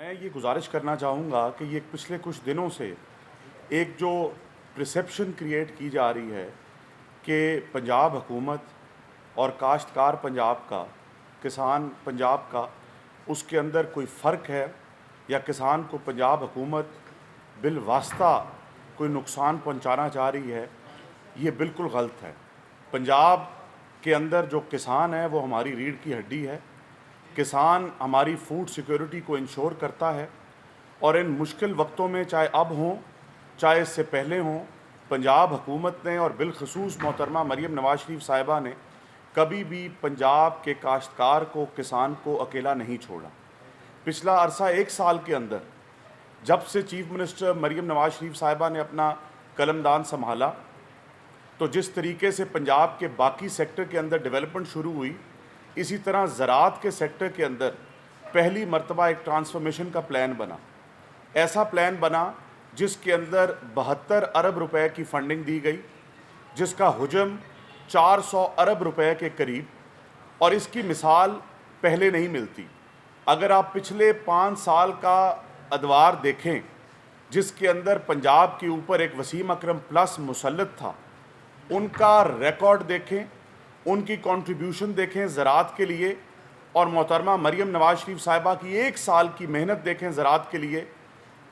میں یہ گزارش کرنا چاہوں گا کہ یہ پچھلے کچھ دنوں سے ایک جو پرسیپشن کریٹ کی جا رہی ہے کہ پنجاب حکومت اور کاشتکار پنجاب کا، کسان پنجاب کا، اس کے اندر کوئی فرق ہے یا کسان کو پنجاب حکومت بالواسطہ کوئی نقصان پہنچانا چاہ رہی ہے، یہ بالکل غلط ہے۔ پنجاب کے اندر جو کسان ہے وہ ہماری ریڑھ کی ہڈی ہے۔ کسان ہماری فوڈ سیکیورٹی کو انشور کرتا ہے، اور ان مشکل وقتوں میں چاہے اب ہوں چاہے اس سے پہلے ہوں، پنجاب حکومت نے اور بالخصوص محترمہ مریم نواز شریف صاحبہ نے کبھی بھی پنجاب کے کاشتکار کو، کسان کو اکیلا نہیں چھوڑا۔ پچھلا عرصہ ایک سال کے اندر جب سے چیف منسٹر مریم نواز شریف صاحبہ نے اپنا قلمدان سنبھالا، تو جس طریقے سے پنجاب کے باقی سیکٹر کے اندر ڈیولپمنٹ شروع ہوئی، اسی طرح زراعت کے سیکٹر کے اندر پہلی مرتبہ ایک ٹرانسفارمیشن کا پلان بنا۔ ایسا پلان بنا جس کے اندر 72 ارب روپے کی فنڈنگ دی گئی، جس کا حجم 400 ارب روپے کے قریب، اور اس کی مثال پہلے نہیں ملتی۔ اگر آپ پچھلے 5 سال کا ادوار دیکھیں جس کے اندر پنجاب کے اوپر ایک وسیم اکرم پلس مسلط تھا، ان کا ریکارڈ دیکھیں، ان کی کنٹریبیوشن دیکھیں زراعت کے لیے، اور محترمہ مریم نواز شریف صاحبہ کی ایک سال کی محنت دیکھیں زراعت کے لیے،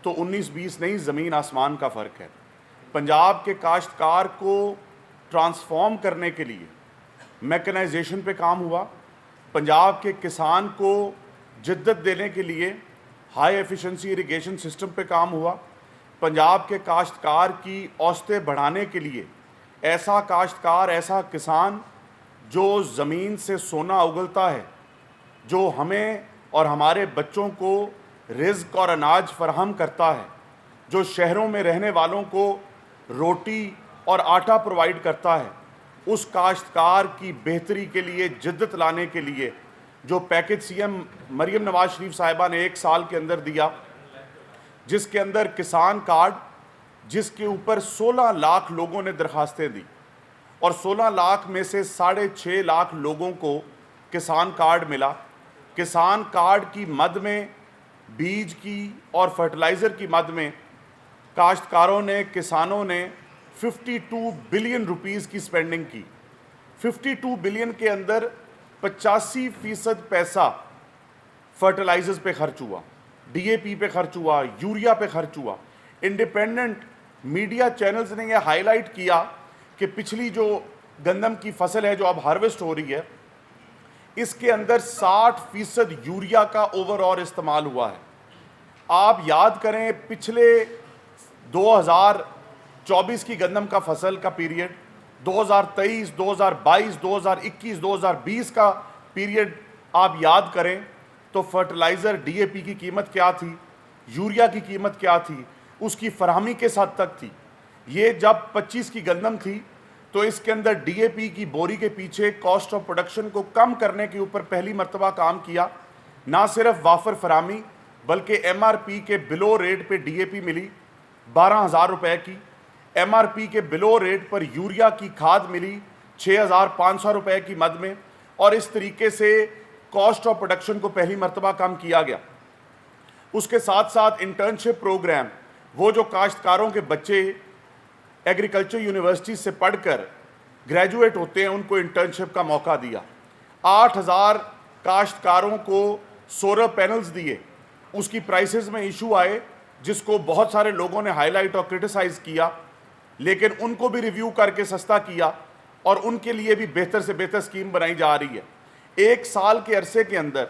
تو 19-20 نہیں، زمین آسمان کا فرق ہے۔ پنجاب کے کاشتکار کو ٹرانسفارم کرنے کے لیے میکنائزیشن پہ کام ہوا، پنجاب کے کسان کو جدت دینے کے لیے ہائی ایفیشنسی اریگیشن سسٹم پہ کام ہوا، پنجاب کے کاشتکار کی اوسطیں بڑھانے کے لیے ایسا کاشتکار، ایسا کسان جو زمین سے سونا اگلتا ہے، جو ہمیں اور ہمارے بچوں کو رزق اور اناج فراہم کرتا ہے، جو شہروں میں رہنے والوں کو روٹی اور آٹا پرووائڈ کرتا ہے، اس کاشتکار کی بہتری کے لیے، جدت لانے کے لیے جو package C M Maryam Nawaz Sharif صاحبہ نے ایک سال کے اندر دیا، جس کے اندر کسان کارڈ، جس کے اوپر 16 لاکھ لوگوں نے درخواستیں دی، اور 16 لاکھ میں سے 6.5 لاکھ لوگوں کو کسان کارڈ ملا۔ کسان کارڈ کی مد میں، بیج کی اور فرٹیلائزر کی مد میں کاشتکاروں نے، کسانوں نے 52 بلین روپیز کی سپینڈنگ کی۔ 52 بلین کے اندر 85% پیسہ فرٹیلائزرز پہ خرچ ہوا، ڈی اے پی پہ خرچ ہوا، یوریا پہ خرچ ہوا۔ انڈیپینڈنٹ میڈیا چینلز نے یہ ہائی لائٹ کیا کہ پچھلی جو گندم کی فصل ہے جو اب ہارویسٹ ہو رہی ہے، اس کے اندر 60% یوریا کا اوور آل استعمال ہوا ہے۔ آپ یاد کریں پچھلے 2024 کی گندم کا فصل کا پیریڈ، 2023، 2022، 2021، 2020 کا پیریڈ آپ یاد کریں تو فرٹیلائزر ڈی اے پی کی قیمت کیا تھی، یوریا کی قیمت کیا تھی، اس کی فراہمی کس حد تک تھی۔ یہ جب 25 کی گندم تھی تو اس کے اندر ڈی اے پی کی بوری کے پیچھے کاسٹ آف پروڈکشن کو کم کرنے کے اوپر پہلی مرتبہ کام کیا۔ نہ صرف وافر فراہمی بلکہ ایم آر پی کے بلو ریٹ پہ ڈی اے پی ملی 12,000 روپے کی، ایم آر پی کے بلو ریٹ پر یوریا کی کھاد ملی 6,500 روپے کی مد میں، اور اس طریقے سے کاسٹ آف پروڈکشن کو پہلی مرتبہ کم کیا گیا۔ اس کے ساتھ ساتھ انٹرنشپ پروگرام، وہ جو کاشتکاروں کے بچے ایگریکلچر یونیورسٹی سے پڑھ کر گریجویٹ ہوتے ہیں، ان کو انٹرنشپ کا موقع دیا۔ 8,000 کاشتکاروں کو سولر پینلز دیے، اس کی پرائسز میں ایشو آئے جس کو بہت سارے لوگوں نے ہائی لائٹ اور کرٹیسائز کیا، لیکن ان کو بھی ریویو کر کے سستا کیا، اور ان کے لیے بھی بہتر سے بہتر اسکیم بنائی جا رہی ہے۔ ایک سال کے عرصے کے اندر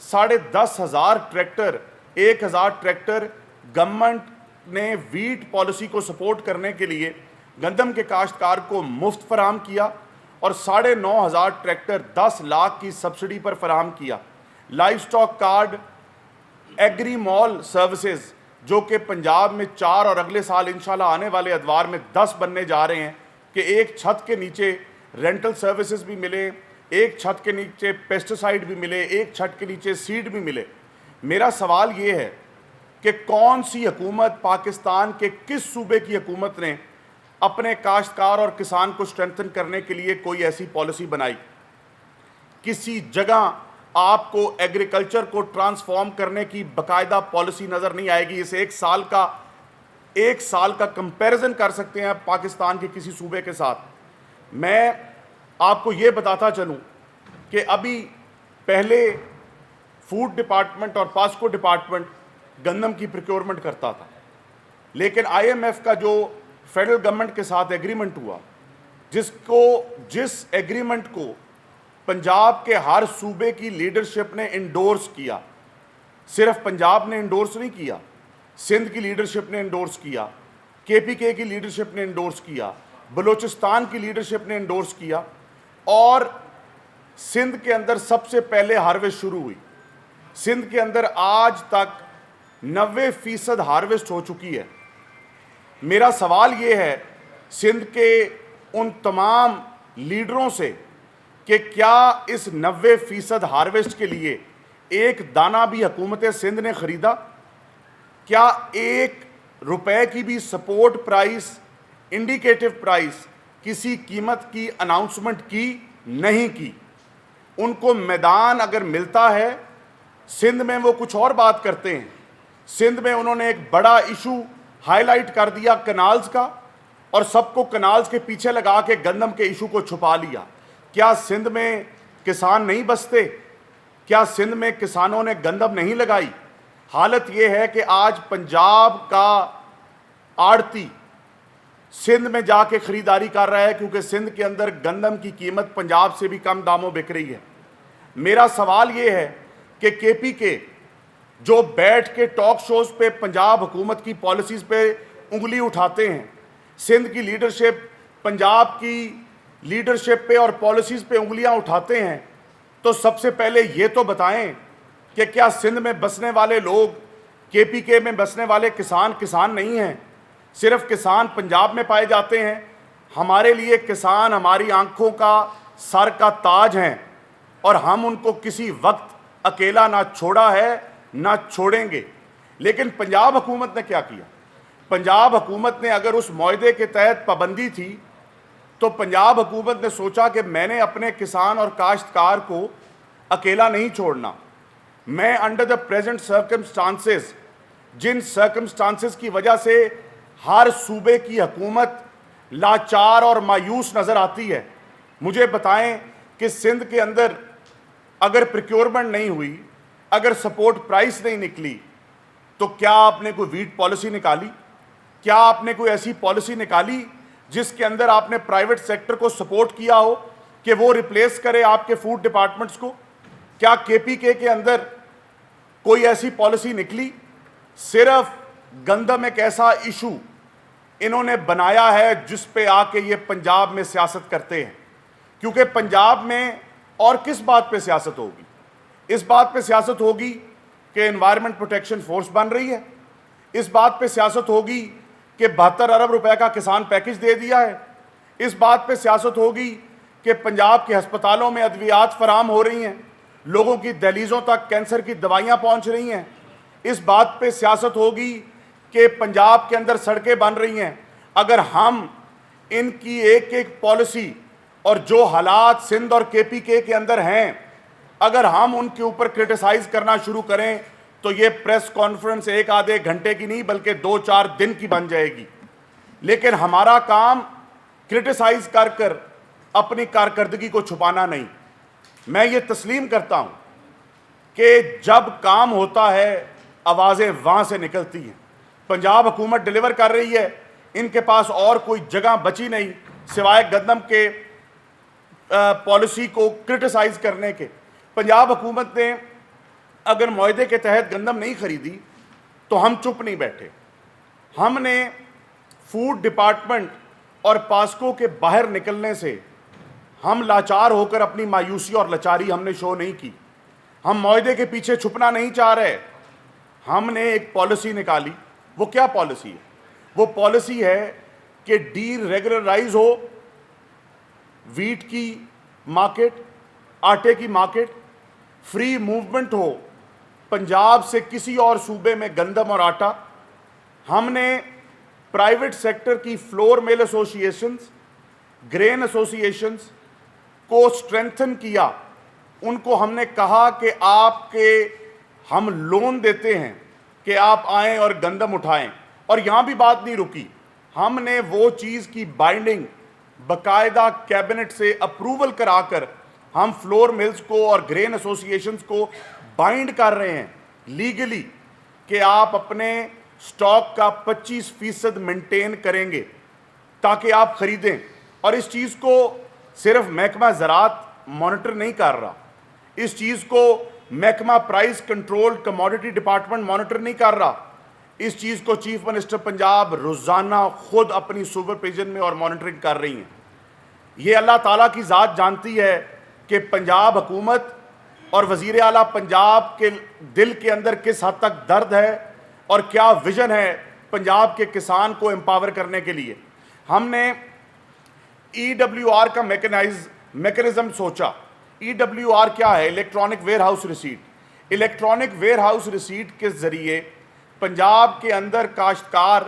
10,500 ٹریکٹر، 1,000 ٹریکٹر گورنمنٹ نے ویٹ پالیسی کو سپورٹ کرنے کے لیے گندم کے کاشتکار کو مفت فراہم کیا، اور 9,500 ٹریکٹر 10 لاکھ کی سبسڈی پر فراہم کیا۔ لائف سٹاک کارڈ، ایگری مال سروسز جو کہ پنجاب میں 4 اور اگلے سال انشاءاللہ آنے والے ادوار میں 10 بننے جا رہے ہیں، کہ ایک چھت کے نیچے رینٹل سروسز بھی ملے، ایک چھت کے نیچے پیسٹیسائیڈ بھی ملے، ایک چھت کے نیچے سیڈ بھی ملے۔ میرا سوال یہ ہے کہ کون سی حکومت، پاکستان کے کس صوبے کی حکومت نے اپنے کاشتکار اور کسان کو اسٹرینتھن کرنے کے لیے کوئی ایسی پالیسی بنائی؟ کسی جگہ آپ کو ایگریکلچر کو ٹرانسفارم کرنے کی باقاعدہ پالیسی نظر نہیں آئے گی. اسے ایک سال کا کمپیریزن کر سکتے ہیں پاکستان کے کسی صوبے کے ساتھ. میں آپ کو یہ بتاتا چلوں کہ ابھی پہلے فوڈ ڈپارٹمنٹ اور پاسکو ڈپارٹمنٹ گندم کی پروکیورمنٹ کرتا تھا, لیکن آئی ایم ایف کا جو فیڈرل گورنمنٹ کے ساتھ ایگریمنٹ ہوا, جس ایگریمنٹ کو پنجاب کے ہر صوبے کی لیڈرشپ نے انڈورس کیا, صرف پنجاب نے انڈورس نہیں کیا, سندھ کی لیڈرشپ نے انڈورس کیا, کے پی کے کی لیڈرشپ نے انڈورس کیا, بلوچستان کی لیڈرشپ نے انڈورس کیا, اور سندھ کے اندر سب سے پہلے ہارویسٹ شروع ہوئی. سندھ کے اندر آج تک 90% ہارویسٹ ہو چکی ہے. میرا سوال یہ ہے سندھ کے ان تمام لیڈروں سے کہ کیا اس 90% ہارویسٹ کے لیے ایک دانہ بھی حکومت سندھ نے خریدا؟ کیا ₹1 کی بھی سپورٹ پرائس, انڈیکیٹو پرائس, کسی قیمت کی اناؤنسمنٹ کی نہیں کی؟ ان کو میدان اگر ملتا ہے, سندھ میں وہ کچھ اور بات کرتے ہیں. سندھ میں انہوں نے ایک بڑا ایشو ہائی لائٹ کر دیا کنالز کا, اور سب کو کنالز کے پیچھے لگا کے گندم کے ایشو کو چھپا لیا. کیا سندھ میں کسان نہیں بستے؟ کیا سندھ میں کسانوں نے گندم نہیں لگائی؟ حالت یہ ہے کہ آج پنجاب کا آڑتی سندھ میں جا کے خریداری کر رہا ہے, کیونکہ سندھ کے اندر گندم کی قیمت پنجاب سے بھی کم داموں بک رہی ہے. میرا سوال یہ ہے کہ کے پی کے جو بیٹھ کے ٹاک شوز پہ پنجاب حکومت کی پالیسیز پہ انگلی اٹھاتے ہیں, سندھ کی لیڈرشپ پنجاب کی لیڈرشپ پہ اور پالیسیز پہ انگلیاں اٹھاتے ہیں, تو سب سے پہلے یہ تو بتائیں کہ کیا سندھ میں بسنے والے لوگ, کے پی کے میں بسنے والے کسان نہیں ہیں؟ صرف کسان پنجاب میں پائے جاتے ہیں؟ ہمارے لیے کسان ہماری آنکھوں کا سر کا تاج ہیں, اور ہم ان کو کسی وقت اکیلا نہ چھوڑا ہے نہ چھوڑیں گے. لیکن پنجاب حکومت نے کیا کیا؟ پنجاب حکومت نے اگر اس معاہدے کے تحت پابندی تھی تو پنجاب حکومت نے سوچا کہ میں نے اپنے کسان اور کاشتکار کو اکیلا نہیں چھوڑنا. میں انڈر دا پریزنٹ سرکمسٹانسز, جن سرکمسٹانسز کی وجہ سے ہر صوبے کی حکومت لاچار اور مایوس نظر آتی ہے, مجھے بتائیں کہ سندھ کے اندر اگر پروکیورمنٹ نہیں ہوئی, اگر سپورٹ پرائس نہیں نکلی, تو کیا آپ نے کوئی ویٹ پالیسی نکالی؟ کیا آپ نے کوئی ایسی پالیسی نکالی جس کے اندر آپ نے پرائیویٹ سیکٹر کو سپورٹ کیا ہو کہ وہ ریپلیس کرے آپ کے فوڈ ڈپارٹمنٹس کو؟ کیا کے پی کے اندر کوئی ایسی پالیسی نکلی؟ صرف گندم ایک ایسا ایشو انہوں نے بنایا ہے جس پہ آ کے یہ پنجاب میں سیاست کرتے ہیں, کیونکہ پنجاب میں اور کس بات پہ سیاست ہوگی؟ اس بات پہ سیاست ہوگی کہ انوائرمنٹ پروٹیکشن فورس بن رہی ہے, اس بات پہ سیاست ہوگی کہ 72 ارب روپے کا کسان پیکج دے دیا ہے, اس بات پہ سیاست ہوگی کہ پنجاب کے ہسپتالوں میں ادویات فراہم ہو رہی ہیں, لوگوں کی دہلیزوں تک کینسر کی دوائیاں پہنچ رہی ہیں, اس بات پہ سیاست ہوگی کہ پنجاب کے اندر سڑکیں بن رہی ہیں. اگر ہم ان کی ایک ایک پالیسی اور جو حالات سندھ اور کے پی کے اندر ہیں, اگر ہم ان کے اوپر کرٹیسائز کرنا شروع کریں تو یہ پریس کانفرنس 1-آدھے گھنٹے کی نہیں بلکہ 2-4 دن کی بن جائے گی. لیکن ہمارا کام کرٹیسائز کر کر اپنی کارکردگی کو چھپانا نہیں. میں یہ تسلیم کرتا ہوں کہ جب کام ہوتا ہے آوازیں وہاں سے نکلتی ہیں. پنجاب حکومت ڈیلیور کر رہی ہے, ان کے پاس اور کوئی جگہ بچی نہیں سوائے گندم کے پالیسی کو کرٹیسائز کرنے کے. پنجاب حکومت نے اگر معاہدے کے تحت گندم نہیں خریدی تو ہم چپ نہیں بیٹھے. ہم نے فوڈ ڈپارٹمنٹ اور پاسکو کے باہر نکلنے سے ہم لاچار ہو کر اپنی مایوسی اور لاچاری ہم نے شو نہیں کی. ہم معاہدے کے پیچھے چھپنا نہیں چاہ رہے. ہم نے ایک پالیسی نکالی. وہ کیا پالیسی ہے؟ وہ پالیسی ہے کہ ڈی ریگولرائز ہو ویٹ کی مارکیٹ, آٹے کی مارکیٹ, فری موومنٹ ہو پنجاب سے کسی اور صوبے میں گندم اور آٹا. ہم نے پرائیویٹ سیکٹر کی فلور میل ایسوسی ایشنز, گرین ایسوسی ایشنز کو سٹرینتھن کیا ان کو ہم نے کہا کہ آپ کے ہم لون دیتے ہیں کہ آپ آئیں اور گندم اٹھائیں، اور یہاں بھی بات نہیں رکی، ہم نے وہ چیز کی بائنڈنگ باقاعدہ کیبنٹ سے اپروول کرا کر ہم فلور ملز کو اور گرین ایسوسیشنز کو بائنڈ کر رہے ہیں لیگلی کہ آپ اپنے سٹاک کا 25% مینٹین کریں گے تاکہ آپ خریدیں. اور اس چیز کو صرف محکمہ زراعت مانیٹر نہیں کر رہا، اس چیز کو محکمہ price control commodity department monitor نہیں کر رہا، اس چیز کو چیف منسٹر پنجاب روزانہ خود اپنی سپرویژن میں اور مانیٹرنگ کر رہی ہیں. یہ اللہ تعالیٰ کی ذات جانتی ہے کہ پنجاب حکومت اور وزیر اعلیٰ پنجاب کے دل کے اندر کس حد تک درد ہے اور کیا ویژن ہے پنجاب کے کسان کو امپاور کرنے کے لیے. ہم نے EWR کا میکنزم سوچا. EWR کیا ہے؟ Electronic warehouse receipt. Electronic warehouse receipt کے ذریعے پنجاب کے اندر کاشتکار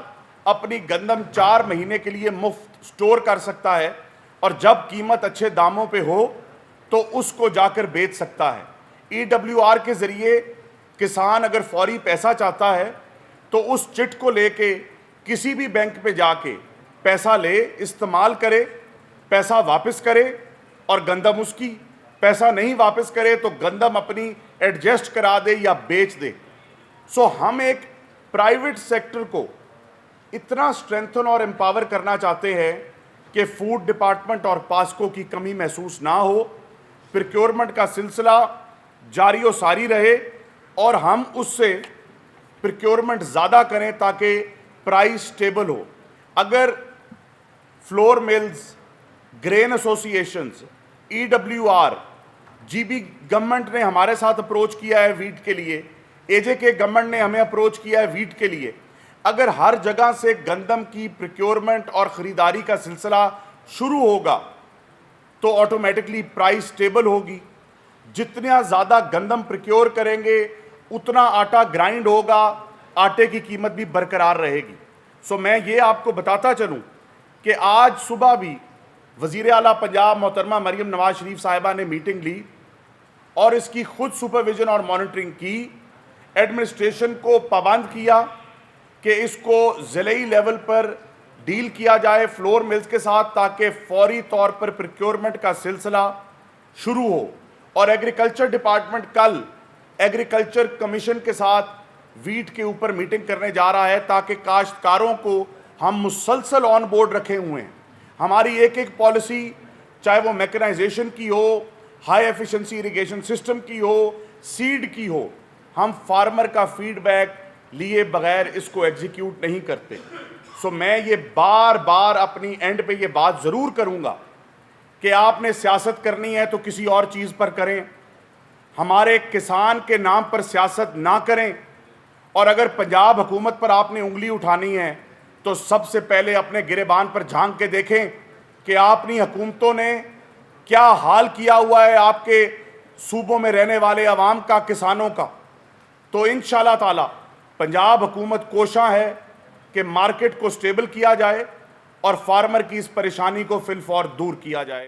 اپنی گندم 4 مہینے کے لیے مفت سٹور کر سکتا ہے، اور جب قیمت اچھے داموں پہ ہو تو اس کو جا کر بیچ سکتا ہے. EWR کے ذریعے کسان اگر فوری پیسہ چاہتا ہے تو اس چٹ کو لے کے کسی بھی بینک پہ جا کے پیسہ لے، استعمال کرے، پیسہ واپس کرے اور گندم اس کی، پیسہ نہیں واپس کرے تو گندم اپنی ایڈجسٹ کرا دے یا بیچ دے. سو ہم ایک پرائیویٹ سیکٹر کو اتنا سٹرینتھن اور امپاور کرنا چاہتے ہیں کہ فوڈ ڈپارٹمنٹ اور پاسکو کی کمی محسوس نہ ہو، پروکیورمنٹ کا سلسلہ جاری و ساری رہے اور ہم اس سے پروکیورمنٹ زیادہ کریں تاکہ پرائس سٹیبل ہو. اگر flour mills, green associations, EWR، GB government نے ہمارے ساتھ اپروچ کیا ہے ویٹ کے لیے، AJK گورنمنٹ نے ہمیں اپروچ کیا ہے ویٹ کے لیے، اگر ہر جگہ سے گندم کی پروکیورمنٹ اور خریداری کا سلسلہ شروع ہوگا تو آٹومیٹکلی پرائس سٹیبل ہوگی. جتنا زیادہ گندم پروکیور کریں گے اتنا آٹا گرائنڈ ہوگا، آٹے کی قیمت بھی برقرار رہے گی. سو میں یہ آپ کو بتاتا چلوں کہ آج صبح بھی وزیر اعلیٰ پنجاب محترمہ مریم نواز شریف صاحبہ نے میٹنگ لی اور اس کی خود سپرویژن اور مانیٹرنگ کی. ایڈمنسٹریشن کو پابند کیا کہ اس کو ضلعی لیول پر ڈیل کیا جائے فلور ملز کے ساتھ تاکہ فوری طور پر پروکیورمنٹ کا سلسلہ شروع ہو. اور ایگریکلچر ڈپارٹمنٹ کل ایگریکلچر کمیشن کے ساتھ ویٹ کے اوپر میٹنگ کرنے جا رہا ہے تاکہ کاشتکاروں کو ہم مسلسل آن بورڈ رکھے ہوئے ہیں. ہماری ایک پالیسی، چاہے وہ میکنائزیشن کی ہو، ہائی ایفیشنسی اریگیشن سسٹم کی ہو، سیڈ کی ہو، ہم فارمر کا فیڈ بیک لیے بغیر اس کو ایگزیکیوٹ نہیں کرتے. سو میں یہ بار بار اپنی اینڈ پہ یہ بات ضرور کروں گا کہ آپ نے سیاست کرنی ہے تو کسی اور چیز پر کریں، ہمارے کسان کے نام پر سیاست نہ کریں. اور اگر پنجاب حکومت پر آپ نے انگلی اٹھانی ہے تو سب سے پہلے اپنے گریبان پر جھانک کے دیکھیں کہ اپنی حکومتوں نے کیا حال کیا ہوا ہے آپ کے صوبوں میں رہنے والے عوام کا، کسانوں کا. تو انشاءاللہ تعالی پنجاب حکومت کوشاں ہے کہ مارکیٹ کو سٹیبل کیا جائے اور فارمر کی اس پریشانی کو فی الفور دور کیا جائے.